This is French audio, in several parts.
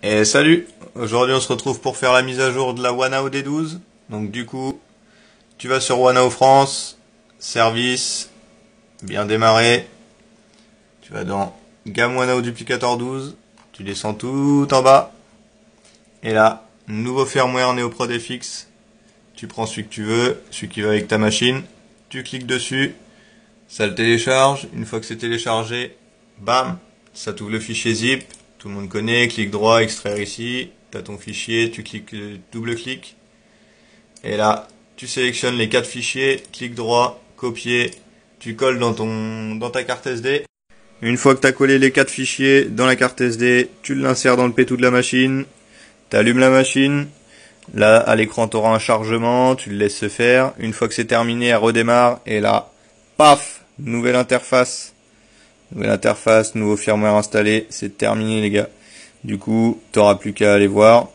Et salut! Aujourd'hui on se retrouve pour faire la mise à jour de la Wanao D12. Donc du coup, tu vas sur Wanao France, service, bien démarré. Tu vas dans gamme Wanao Duplicator 12, tu descends tout en bas. Et là, nouveau firmware NeoProd FX. Tu prends celui que tu veux, celui qui va avec ta machine. Tu cliques dessus, ça le télécharge. Une fois que c'est téléchargé, bam, ça t'ouvre le fichier zip. Tout le monde connaît, clic droit, extraire ici, tu as ton fichier, tu cliques, double-clic, et là, tu sélectionnes les 4 fichiers, clic droit, copier, tu colles dans ta carte SD. Une fois que tu as collé les 4 fichiers dans la carte SD, tu l'insères dans le P2 de la machine, tu allumes la machine, là à l'écran tu auras un chargement, tu le laisses se faire, une fois que c'est terminé, elle redémarre, et là, paf, nouvelle interface. Nouvelle interface, nouveau firmware installé, c'est terminé les gars. Du coup, t'auras plus qu'à aller voir.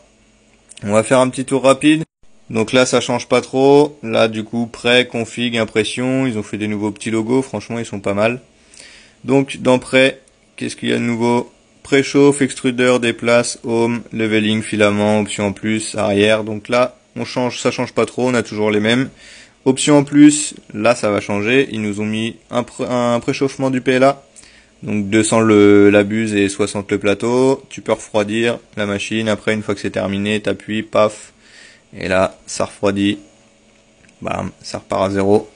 On va faire un petit tour rapide. Donc là, ça change pas trop. Là, du coup, prêt, config, impression. Ils ont fait des nouveaux petits logos. Franchement, ils sont pas mal. Donc, dans prêt, qu'est-ce qu'il y a de nouveau? Préchauffe, extrudeur, déplace, home, leveling, filament, option en plus, arrière. Donc là, on change, ça change pas trop. On a toujours les mêmes. Option en plus, là, ça va changer. Ils nous ont mis un préchauffement du PLA. Donc 200 la buse et 60 le plateau. Tu peux refroidir la machine. Après, une fois que c'est terminé, t'appuies, paf. Et là, ça refroidit. Bam, ça repart à zéro.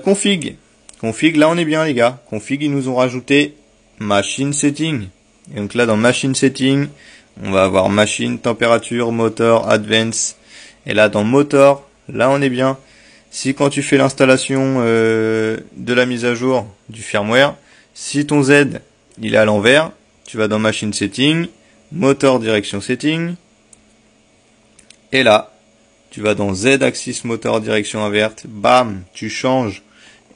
Config. Config, là on est bien les gars. Config, ils nous ont rajouté machine setting. Et donc là, dans machine setting, on va avoir machine, température, motor, advance. Et là, dans motor, là on est bien. Si quand tu fais l'installation de la mise à jour du firmware, si ton Z il est à l'envers, tu vas dans Machine Setting, Motor Direction Setting, et là, tu vas dans Z Axis Motor Direction Inverte, bam, tu changes,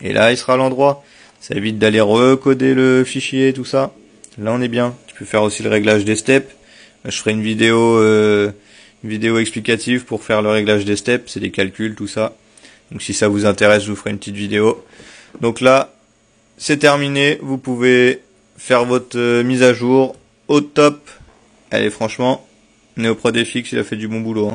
et là il sera à l'endroit. Ça évite d'aller recoder le fichier, tout ça. Là on est bien. Tu peux faire aussi le réglage des steps. Je ferai une vidéo explicative pour faire le réglage des steps, c'est des calculs, tout ça. Donc si ça vous intéresse, je vous ferai une petite vidéo. Donc là, c'est terminé, vous pouvez faire votre mise à jour au top. Allez, franchement, NeoProd FX, il a fait du bon boulot.